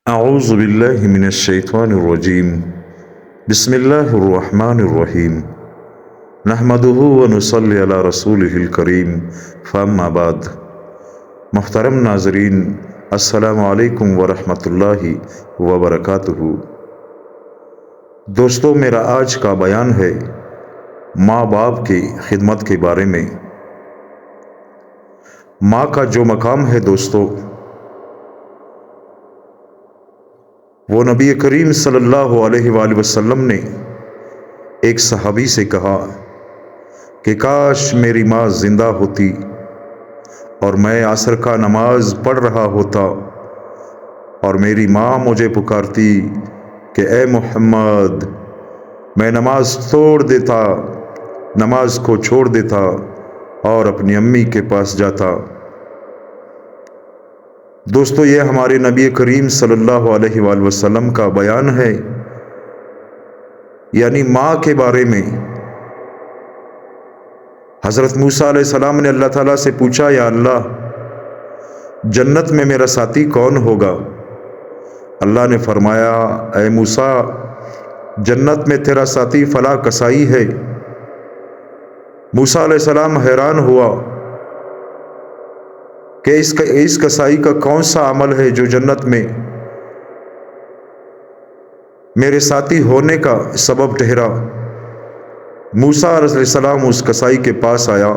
اعوذ باللہ من الشیطان الرجیم بسم اللہ الرحمن الرحیم نحمدہ ونصلی علی رسولہ الکریم فاما بعد۔ محترم ناظرین، السلام علیکم ورحمۃ اللہ وبرکاتہ۔ دوستو، میرا آج کا بیان ہے ماں باپ کی خدمت کے بارے میں۔ ماں کا جو مقام ہے دوستو، وہ نبی کریم صلی اللہ علیہ وآلہ وسلم نے ایک صحابی سے کہا کہ کاش میری ماں زندہ ہوتی اور میں عصر کا نماز پڑھ رہا ہوتا اور میری ماں مجھے پکارتی کہ اے محمد، میں نماز کو چھوڑ دیتا اور اپنی امی کے پاس جاتا۔ دوستو، یہ ہمارے نبی کریم صلی اللہ علیہ وآلہ وسلم کا بیان ہے، یعنی ماں کے بارے میں۔ حضرت موسیٰ علیہ السلام نے اللہ تعالیٰ سے پوچھا، یا اللہ، جنت میں میرا ساتھی کون ہوگا؟ اللہ نے فرمایا، اے موسیٰ، جنت میں تیرا ساتھی فلاں کسائی ہے۔ موسیٰ علیہ السلام حیران ہوا کہ اس کسائی کا کون سا عمل ہے جو جنت میں میرے ساتھی ہونے کا سبب ٹھہرا۔ موسیٰ علیہ السلام اس کسائی کے پاس آیا۔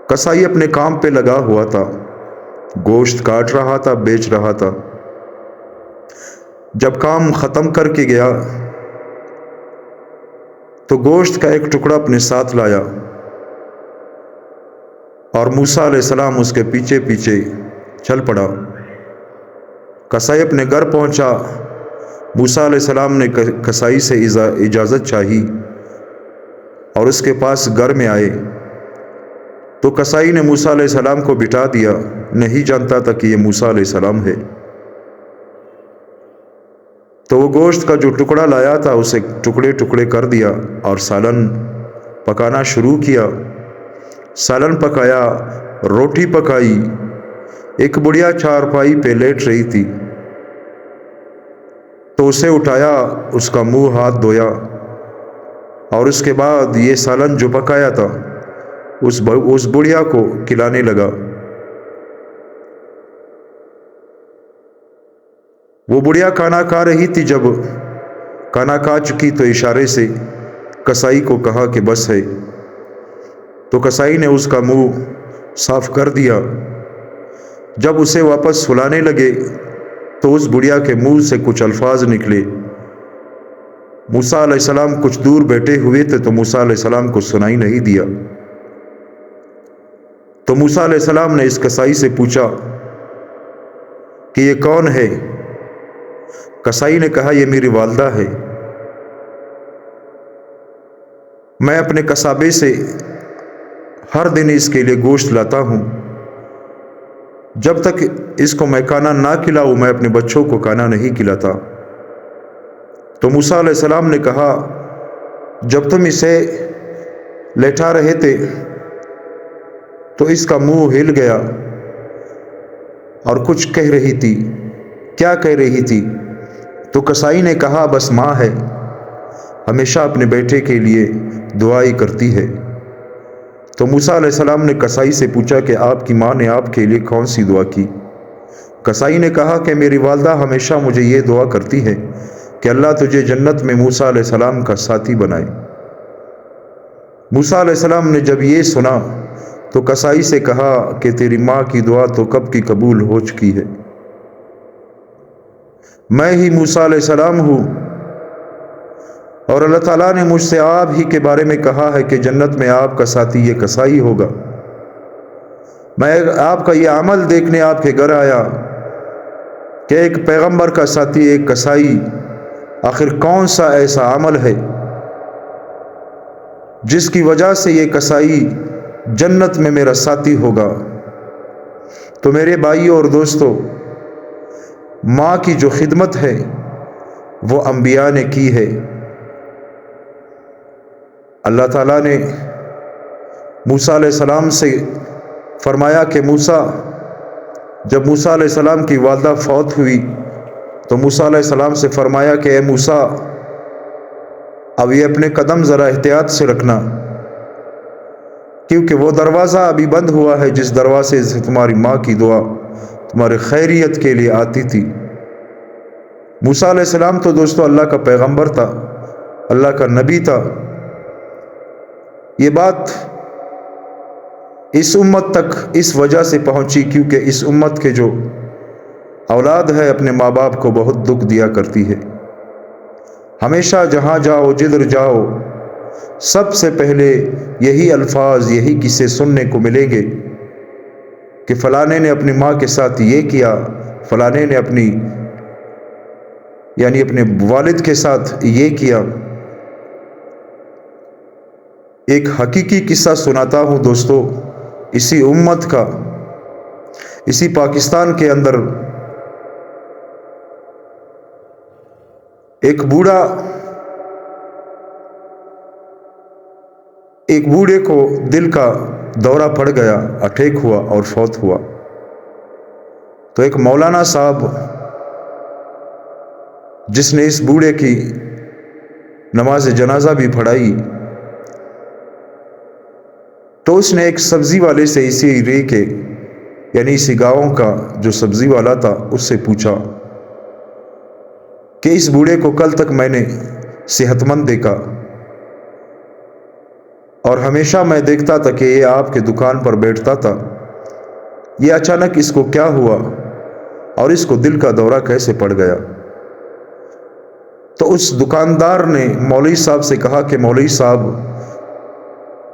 کسائی اپنے کام پہ لگا ہوا تھا، گوشت کاٹ رہا تھا، بیچ رہا تھا۔ جب کام ختم کر کے گیا تو گوشت کا ایک ٹکڑا اپنے ساتھ لایا اور موسیٰ علیہ السلام اس کے پیچھے پیچھے چل پڑا۔ کسائی اپنے گھر پہنچا۔ موسیٰ علیہ السلام نے کسائی سے اجازت چاہی اور اس کے پاس گھر میں آئے تو کسائی نے موسیٰ علیہ السلام کو بٹھا دیا، نہیں جانتا تھا کہ یہ موسیٰ علیہ السلام ہے۔ تو وہ گوشت کا جو ٹکڑا لایا تھا اسے ٹکڑے ٹکڑے کر دیا اور سالن پکانا شروع کیا۔ سالن پکایا، روٹی پکائی۔ ایک بڑھیا چارپائی پہ لیٹ رہی تھی تو اسے اٹھایا، اس کا منہ ہاتھ دھویا اور اس کے بعد یہ سالن جو پکایا تھا اس بڑھیا کو کھلانے لگا۔ وہ بڑھیا کھانا کھا رہی تھی۔ جب کھانا کھا چکی تو اشارے سے کسائی کو کہا کہ بس ہے، تو کسائی نے اس کا منہ صاف کر دیا۔ جب اسے واپس سلانے لگے تو اس بڑھیا کے منہ سے کچھ الفاظ نکلے۔ موسیٰ علیہ السلام کچھ دور بیٹھے ہوئے تھے تو موسیٰ علیہ السلام کو سنائی نہیں دیا۔ تو موسیٰ علیہ السلام نے اس کسائی سے پوچھا کہ یہ کون ہے؟ کسائی نے کہا، یہ میری والدہ ہے۔ میں اپنے قصابے سے ہر دن اس کے لیے گوشت لاتا ہوں۔ جب تک اس کو میں کھانا نہ کھلاؤں میں اپنے بچوں کو کھانا نہیں کھلاتا۔ تو موسیٰ علیہ السلام نے کہا، جب تم اسے لیٹا رہے تھے تو اس کا منہ ہل گیا اور کچھ کہہ رہی تھی۔ کیا کہہ رہی تھی؟ تو کسائی نے کہا، بس ماں ہے، ہمیشہ اپنے بیٹے کے لیے دعائی کرتی ہے۔ تو موسیٰ علیہ السلام نے کسائی سے پوچھا کہ آپ کی ماں نے آپ کے لیے کون سی دعا کی؟ کسائی نے کہا کہ میری والدہ ہمیشہ مجھے یہ دعا کرتی ہے کہ اللہ تجھے جنت میں موسیٰ علیہ السلام کا ساتھی بنائے۔ موسیٰ علیہ السلام نے جب یہ سنا تو کسائی سے کہا کہ تیری ماں کی دعا تو کب کی قبول ہو چکی ہے۔ میں ہی موسیٰ علیہ السلام ہوں اور اللہ تعالیٰ نے مجھ سے آپ ہی کے بارے میں کہا ہے کہ جنت میں آپ کا ساتھی یہ کسائی ہوگا۔ میں آپ کا یہ عمل دیکھنے آپ کے گھر آیا کہ ایک پیغمبر کا ساتھی ایک کسائی، آخر کون سا ایسا عمل ہے جس کی وجہ سے یہ کسائی جنت میں میرا ساتھی ہوگا؟ تو میرے بھائیوں اور دوستو، ماں کی جو خدمت ہے وہ انبیاء نے کی ہے۔ اللہ تعالیٰ نے موسیٰ علیہ السلام سے فرمایا کہ موسیٰ، جب موسیٰ علیہ السلام کی والدہ فوت ہوئی تو موسیٰ علیہ السلام سے فرمایا کہ اے موسیٰ، اب یہ اپنے قدم ذرا احتیاط سے رکھنا، کیونکہ وہ دروازہ ابھی بند ہوا ہے جس دروازے سے تمہاری ماں کی دعا تمہارے خیریت کے لیے آتی تھی۔ موسیٰ علیہ السلام تو دوستو اللہ کا پیغمبر تھا، اللہ کا نبی تھا۔ یہ بات اس امت تک اس وجہ سے پہنچی کیونکہ اس امت کے جو اولاد ہے اپنے ماں باپ کو بہت دکھ دیا کرتی ہے۔ ہمیشہ جہاں جاؤ، جدھر جاؤ، سب سے پہلے یہی الفاظ، یہی قصے سننے کو ملیں گے کہ فلانے نے اپنی ماں کے ساتھ یہ کیا، فلانے نے اپنے والد کے ساتھ یہ کیا۔ ایک حقیقی قصہ سناتا ہوں دوستو، اسی امت کا، اسی پاکستان کے اندر ایک بوڑھے کو دل کا دورہ پڑ گیا، اٹیک ہوا اور فوت ہوا۔ تو ایک مولانا صاحب جس نے اس بوڑھے کی نماز جنازہ بھی پڑھائی، تو اس نے ایک سبزی والے سے اسی ایریے کے اسی گاؤں کا جو سبزی والا تھا اس سے پوچھا کہ اس بوڑھے کو کل تک میں نے صحت مند دیکھا اور ہمیشہ میں دیکھتا تھا کہ یہ آپ کے دکان پر بیٹھتا تھا، یہ اچانک اس کو کیا ہوا اور اس کو دل کا دورہ کیسے پڑ گیا؟ تو اس دکاندار نے مولوی صاحب سے کہا کہ مولوی صاحب،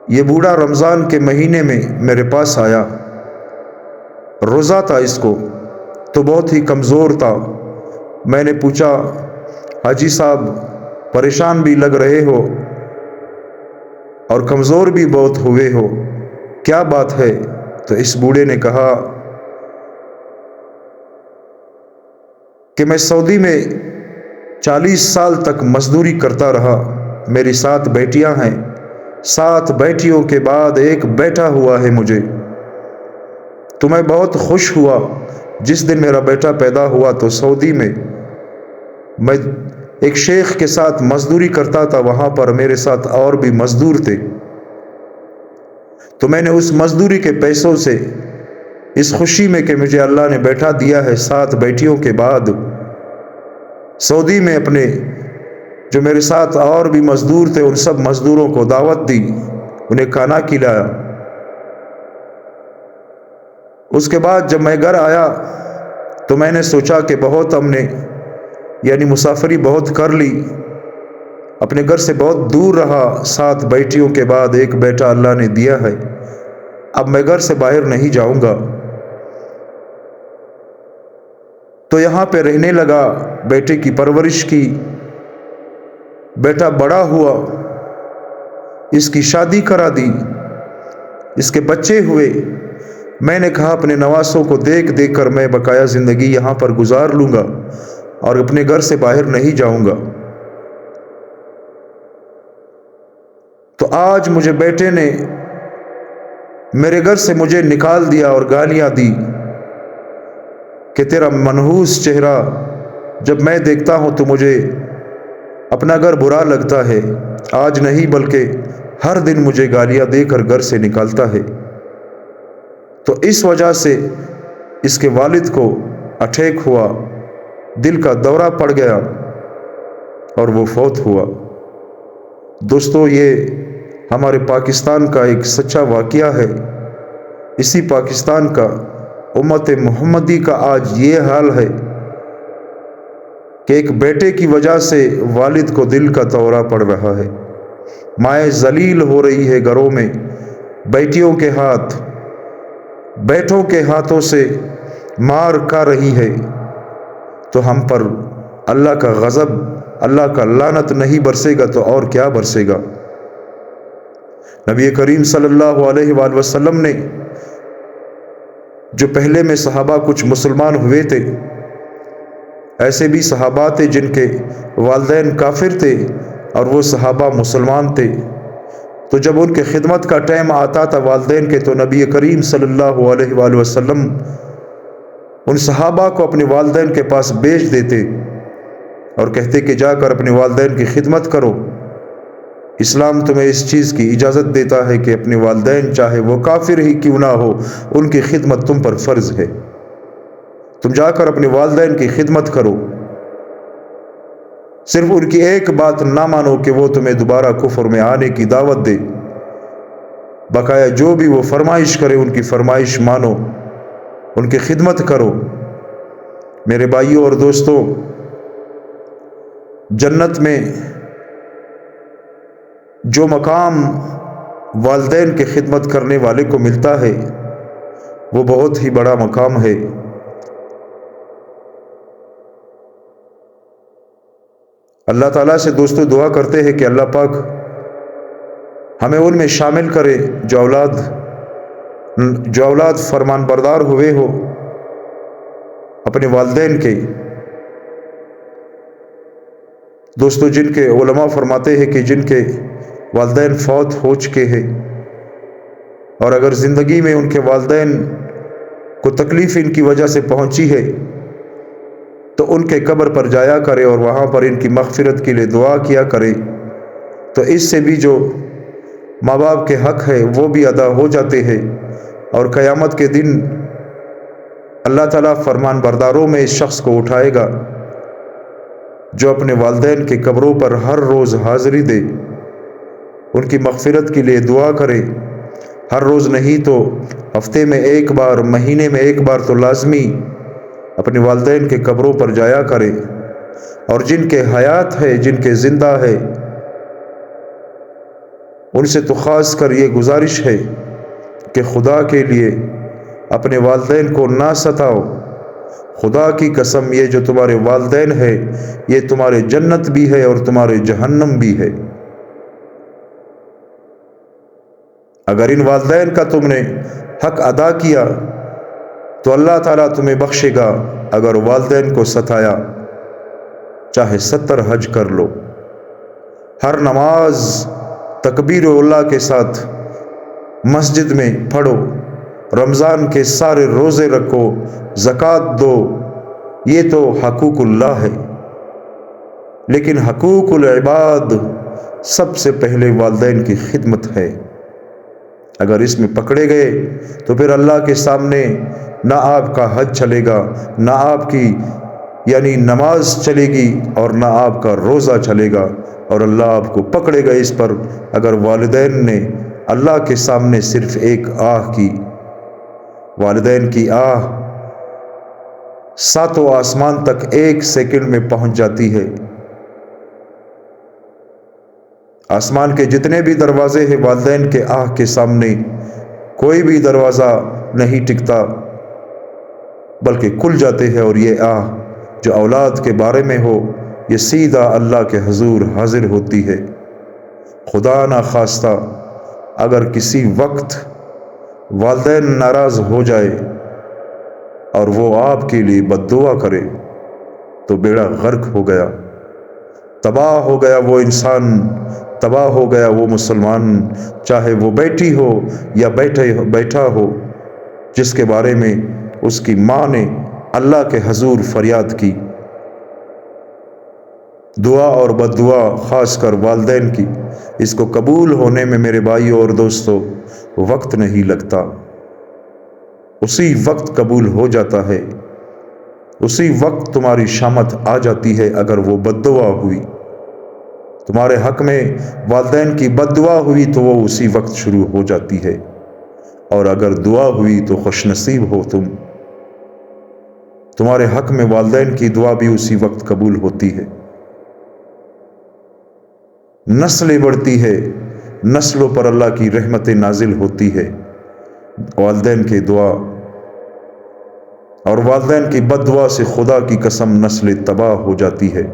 یہ بوڑھا رمضان کے مہینے میں میرے پاس آیا، روزہ تھا اس کو، تو بہت ہی کمزور تھا۔ میں نے پوچھا حاجی صاحب پریشان بھی لگ رہے ہو اور کمزور بھی بہت ہوئے ہو، کیا بات ہے؟ تو اس بوڑھے نے کہا کہ میں سعودی میں 40 سال تک مزدوری کرتا رہا، میری 7 بیٹیاں ہیں، 7 بیٹیوں کے بعد ایک بیٹا ہوا ہے مجھے، تو میں بہت خوش ہوا جس دن میرا بیٹا پیدا ہوا۔ تو سعودی میں ایک شیخ کے ساتھ مزدوری کرتا تھا، وہاں پر میرے ساتھ اور بھی مزدور تھے، تو میں نے اس مزدوری کے پیسوں سے اس خوشی میں کہ مجھے اللہ نے بیٹا دیا ہے 7 بیٹیوں کے بعد، سعودی میں اپنے جو میرے ساتھ اور بھی مزدور تھے ان سب مزدوروں کو دعوت دی، انہیں کھانا کھلایا۔ اس کے بعد جب میں گھر آیا تو میں نے سوچا کہ بہت ہم نے مسافری بہت کر لی، اپنے گھر سے بہت دور رہا، 7 بیٹیوں کے بعد ایک بیٹا اللہ نے دیا ہے، اب میں گھر سے باہر نہیں جاؤں گا۔ تو یہاں پہ رہنے لگا، بیٹے کی پرورش کی، بیٹا بڑا ہوا، اس کی شادی کرا دی، اس کے بچے ہوئے۔ میں نے کہا اپنے نواسوں کو دیکھ دیکھ کر میں بقایا زندگی یہاں پر گزار لوں گا اور اپنے گھر سے باہر نہیں جاؤں گا۔ تو آج مجھے بیٹے نے میرے گھر سے مجھے نکال دیا اور گالیاں دی کہ تیرا منحوس چہرہ جب میں دیکھتا ہوں تو مجھے اپنا گھر برا لگتا ہے، آج نہیں بلکہ ہر دن مجھے گالیاں دے کر گھر سے نکالتا ہے۔ تو اس وجہ سے اس کے والد کو اٹیک ہوا، دل کا دورہ پڑ گیا اور وہ فوت ہوا۔ دوستو یہ ہمارے پاکستان کا ایک سچا واقعہ ہے، اسی پاکستان کا، امت محمدی کا آج یہ حال ہے کہ ایک بیٹے کی وجہ سے والد کو دل کا دورہ پڑ رہا ہے، مائیں ذلیل ہو رہی ہے گھروں میں، بیٹیوں کے ہاتھ، بیٹوں کے ہاتھوں سے مار کھا رہی ہے۔ تو ہم پر اللہ کا غضب، اللہ کا لعنت نہیں برسے گا تو اور کیا برسے گا؟ نبی کریم صلی اللہ علیہ وآلہ وسلم نے جو پہلے میں صحابہ کچھ مسلمان ہوئے تھے، ایسے بھی صحابہ تھے جن کے والدین کافر تھے اور وہ صحابہ مسلمان تھے، تو جب ان کے خدمت کا ٹائم آتا تھا والدین کے، تو نبی کریم صلی اللہ علیہ وآلہ وسلم ان صحابہ کو اپنے والدین کے پاس بھیج دیتے اور کہتے کہ جا کر اپنے والدین کی خدمت کرو۔ اسلام تمہیں اس چیز کی اجازت دیتا ہے کہ اپنے والدین چاہے وہ کافر ہی کیوں نہ ہو، ان کی خدمت تم پر فرض ہے۔ تم جا کر اپنے والدین کی خدمت کرو، صرف ان کی ایک بات نہ مانو کہ وہ تمہیں دوبارہ کفر میں آنے کی دعوت دے، بقایا جو بھی وہ فرمائش کرے ان کی فرمائش مانو، ان کی خدمت کرو۔ میرے بھائیوں اور دوستوں، جنت میں جو مقام والدین کی خدمت کرنے والے کو ملتا ہے وہ بہت ہی بڑا مقام ہے۔ اللہ تعالیٰ سے دوستو دعا کرتے ہیں کہ اللہ پاک ہمیں ان میں شامل کرے جو اولاد فرمان بردار ہوئے ہو اپنے والدین کے۔ دوستو، جن کے علماء فرماتے ہیں کہ جن کے والدین فوت ہو چکے ہیں اور اگر زندگی میں ان کے والدین کو تکلیف ان کی وجہ سے پہنچی ہے تو ان کے قبر پر جایا کرے اور وہاں پر ان کی مغفرت کے لیے دعا کیا کرے، تو اس سے بھی جو ماں باپ کے حق ہے وہ بھی ادا ہو جاتے ہیں، اور قیامت کے دن اللہ تعالیٰ فرمان برداروں میں اس شخص کو اٹھائے گا جو اپنے والدین کے قبروں پر ہر روز حاضری دے، ان کی مغفرت کے لیے دعا کرے۔ ہر روز نہیں تو ہفتے میں ایک بار، مہینے میں ایک بار تو لازمی اپنے والدین کے قبروں پر جایا کرے، اور جن کے حیات ہے، جن کے زندہ ہے، ان سے تو خاص کر یہ گزارش ہے کہ خدا کے لیے اپنے والدین کو نہ ستاؤ۔ خدا کی قسم، یہ جو تمہارے والدین ہے یہ تمہارے جنت بھی ہے اور تمہارے جہنم بھی ہے۔ اگر ان والدین کا تم نے حق ادا کیا تو اللہ تعالیٰ تمہیں بخشے گا، اگر والدین کو ستایا چاہے 70 حج کر لو، ہر نماز تکبیر اللہ کے ساتھ مسجد میں پڑھو، رمضان کے سارے روزے رکھو، زکوٰۃ دو، یہ تو حقوق اللہ ہے۔ لیکن حقوق العباد سب سے پہلے والدین کی خدمت ہے۔ اگر اس میں پکڑے گئے تو پھر اللہ کے سامنے نہ آپ کا حج چلے گا، نہ آپ کی نماز چلے گی، اور نہ آپ کا روزہ چلے گا، اور اللہ آپ کو پکڑے گا اس پر اگر والدین نے اللہ کے سامنے صرف ایک آہ کی۔ والدین کی آہ 7 آسمان تک 1 سیکنڈ میں پہنچ جاتی ہے۔ آسمان کے جتنے بھی دروازے ہیں والدین کے آہ کے سامنے کوئی بھی دروازہ نہیں ٹکتا، بلکہ کھل جاتے ہیں، اور یہ آہ جو اولاد کے بارے میں ہو یہ سیدھا اللہ کے حضور حاضر ہوتی ہے۔ خدا نہ خواستہ اگر کسی وقت والدین ناراض ہو جائے اور وہ آپ کے لیے بد دعا کرے تو بیڑا غرق ہو گیا، تباہ ہو گیا وہ انسان، تباہ ہو گیا وہ مسلمان، چاہے وہ بیٹی ہو یا بیٹھا ہو جس کے بارے میں اس کی ماں نے اللہ کے حضور فریاد کی۔ دعا اور بد دعا خاص کر والدین کی، اس کو قبول ہونے میں میرے بھائیوں اور دوستوں وقت نہیں لگتا، اسی وقت قبول ہو جاتا ہے، اسی وقت تمہاری شامت آ جاتی ہے۔ اگر وہ بد دعا ہوئی، تمہارے حق میں والدین کی بد دعا ہوئی تو وہ اسی وقت شروع ہو جاتی ہے، اور اگر دعا ہوئی تو خوش نصیب ہو تم، تمہارے حق میں والدین کی دعا بھی اسی وقت قبول ہوتی ہے۔ نسلیں بڑھتی ہے، نسلوں پر اللہ کی رحمت نازل ہوتی ہے، والدین کی دعا اور والدین کی بد دعا سے خدا کی قسم نسلیں تباہ ہو جاتی ہے۔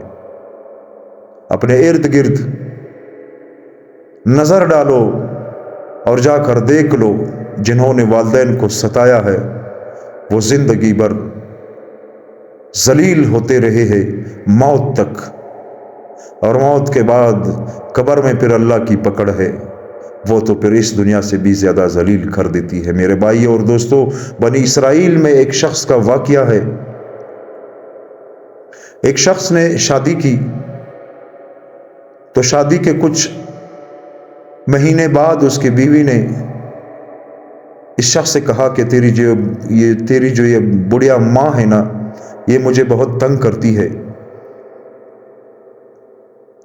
اپنے ارد گرد نظر ڈالو اور جا کر دیکھ لو، جنہوں نے والدین کو ستایا ہے وہ زندگی بھر ذلیل ہوتے رہے ہیں موت تک، اور موت کے بعد قبر میں پھر اللہ کی پکڑ ہے، وہ تو پھر اس دنیا سے بھی زیادہ ذلیل کر دیتی ہے۔ میرے بھائی اور دوستو، بنی اسرائیل میں ایک شخص کا واقعہ ہے ایک شخص نے شادی کی تو شادی کے کچھ مہینے بعد اس کی بیوی نے اس شخص سے کہا کہ تیری جو یہ بڑھیا ماں ہے نا، یہ مجھے بہت تنگ کرتی ہے،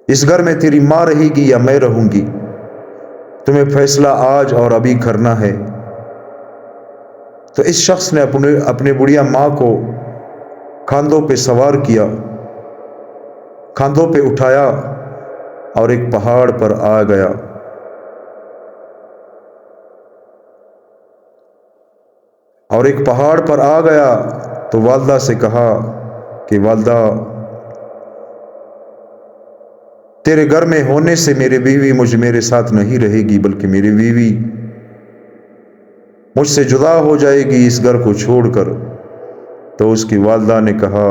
اس گھر میں تیری ماں رہے گی یا میں رہوں گی، تمہیں فیصلہ آج اور ابھی کرنا ہے۔ تو اس شخص نے اپنے بڑھیا ماں کو کاندھوں پہ سوار کیا، کاندھوں پہ اٹھایا اور ایک پہاڑ پر آ گیا۔ اور ایک پہاڑ پر آ گیا تو والدہ سے کہا کہ والدہ، تیرے گھر میں ہونے سے میری بیوی میرے ساتھ نہیں رہے گی، بلکہ میری بیوی مجھ سے جدا ہو جائے گی اس گھر کو چھوڑ کر۔ تو اس کی والدہ نے کہا،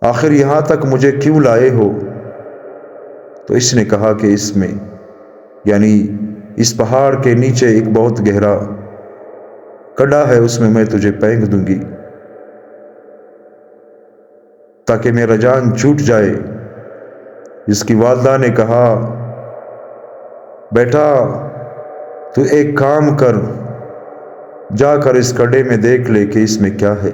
آخر یہاں تک مجھے کیوں لائے ہو؟ تو اس نے کہا کہ اس میں اس پہاڑ کے نیچے ایک بہت گہرا کڑا ہے، اس میں میں تجھے پھینک دوں گی تاکہ میرا جان چھوٹ جائے۔ اس کی والدہ نے کہا، بیٹا تو ایک کام کر، جا کر اس کڑے میں دیکھ لے کہ اس میں کیا ہے۔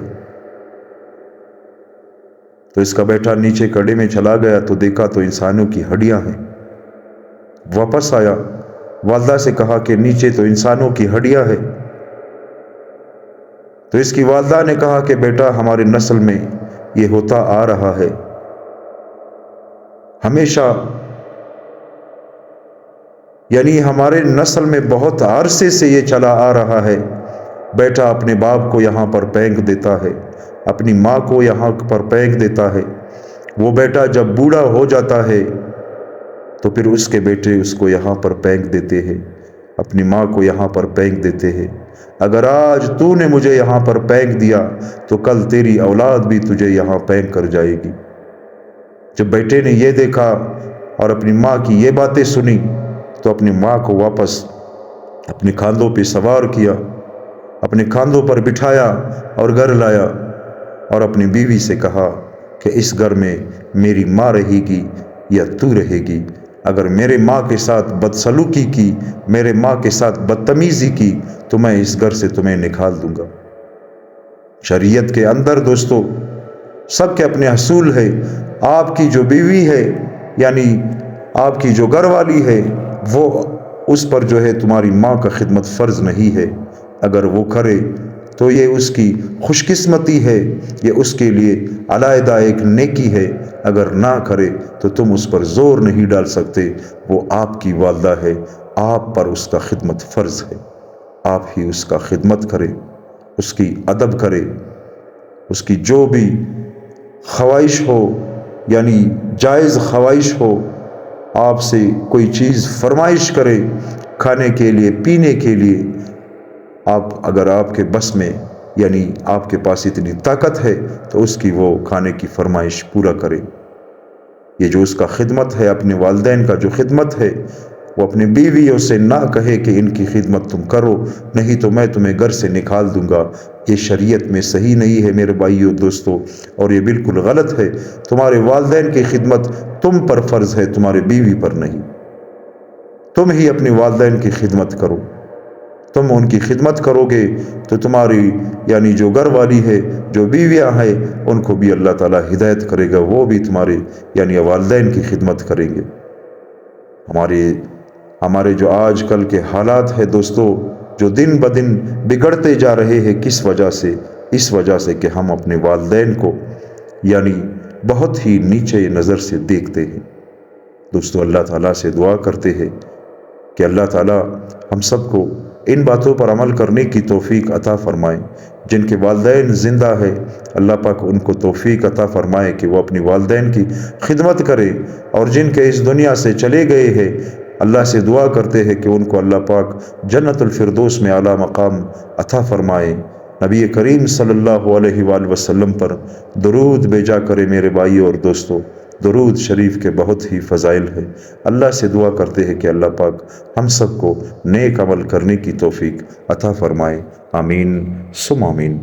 تو اس کا بیٹا نیچے کڑے میں چلا گیا تو دیکھا تو انسانوں کی ہڈیاں ہیں۔ واپس آیا، والدہ سے کہا کہ نیچے تو انسانوں کی ہڈیاں ہیں۔ تو اس کی والدہ نے کہا کہ بیٹا ہماری نسل میں یہ ہوتا آ رہا ہے، ہمیشہ ہمارے نسل میں بہت عرصے سے یہ چلا آ رہا ہے۔ بیٹا اپنے باپ کو یہاں پر پھینک دیتا ہے، اپنی ماں کو یہاں پر پھینک دیتا ہے، وہ بیٹا جب بوڑھا ہو جاتا ہے تو پھر اس کے بیٹے اس کو یہاں پر پھینک دیتے ہیں، اپنی ماں کو یہاں پر پھینک دیتے ہیں۔ اگر آج تو نے مجھے یہاں پر پھینک دیا تو کل تیری اولاد بھی تجھے یہاں پھینک کر جائے گی۔ جب بیٹے نے یہ دیکھا اور اپنی ماں کی یہ باتیں سنی تو اپنی ماں کو واپس اپنے کاندھوں پہ سوار کیا، اپنے کاندھوں پر بٹھایا اور گھر لایا، اور اپنی بیوی سے کہا کہ اس گھر میں میری ماں رہے گی یا تو رہے گی۔ اگر میرے ماں کے ساتھ بدسلوکی کی، میرے ماں کے ساتھ بدتمیزی کی تو میں اس گھر سے تمہیں نکال دوں گا۔ شریعت کے اندر دوستو سب کے اپنے اصول ہے۔ آپ کی جو بیوی ہے آپ کی جو گھر والی ہے، وہ اس پر تمہاری ماں کا خدمت فرض نہیں ہے۔ اگر وہ کرے تو یہ اس کی خوش قسمتی ہے، یہ اس کے لیے علیحدہ ایک نیکی ہے۔ اگر نہ کرے تو تم اس پر زور نہیں ڈال سکتے، وہ آپ کی والدہ ہے، آپ پر اس کا خدمت فرض ہے۔ آپ ہی اس کا خدمت کرے، اس کی ادب کرے، اس کی جو بھی خواہش ہو جائز خواہش ہو، آپ سے کوئی چیز فرمائش کرے کھانے کے لیے، پینے کے لیے، اگر آپ کے بس میں آپ کے پاس اتنی طاقت ہے تو اس کی وہ کھانے کی فرمائش پورا کرے۔ یہ جو اس کا خدمت ہے، اپنے والدین کا جو خدمت ہے، وہ اپنے بیویوں سے نہ کہے کہ ان کی خدمت تم کرو، نہیں تو میں تمہیں گھر سے نکال دوں گا۔ یہ شریعت میں صحیح نہیں ہے میرے بھائیو دوستو، اور یہ بالکل غلط ہے۔ تمہارے والدین کی خدمت تم پر فرض ہے، تمہارے بیوی پر نہیں۔ تم ہی اپنے والدین کی خدمت کرو۔ تم ان کی خدمت کرو گے تو تمہاری جو گھر والی ہے، جو بیویاں ہیں، ان کو بھی اللہ تعالیٰ ہدایت کرے گا، وہ بھی تمہارے والدین کی خدمت کریں گے۔ ہمارے جو آج کل کے حالات ہیں دوستو، جو دن بدن بگڑتے جا رہے ہیں، کس وجہ سے؟ اس وجہ سے کہ ہم اپنے والدین کو بہت ہی نیچے نظر سے دیکھتے ہیں۔ دوستو اللہ تعالیٰ سے دعا کرتے ہیں کہ اللہ تعالیٰ ہم سب کو ان باتوں پر عمل کرنے کی توفیق عطا فرمائے۔ جن کے والدین زندہ ہے، اللہ پاک ان کو توفیق عطا فرمائے کہ وہ اپنی والدین کی خدمت کرے، اور جن کے اس دنیا سے چلے گئے ہیں، اللہ سے دعا کرتے ہیں کہ ان کو اللہ پاک جنت الفردوس میں اعلیٰ مقام عطا فرمائے۔ نبی کریم صلی اللہ علیہ وآلہ وسلم پر درود بھیجا کرے میرے بھائی اور دوستو۔ درود شریف کے بہت ہی فضائل ہیں۔ اللہ سے دعا کرتے ہیں کہ اللہ پاک ہم سب کو نیک عمل کرنے کی توفیق عطا فرمائے۔ آمین ثم آمین۔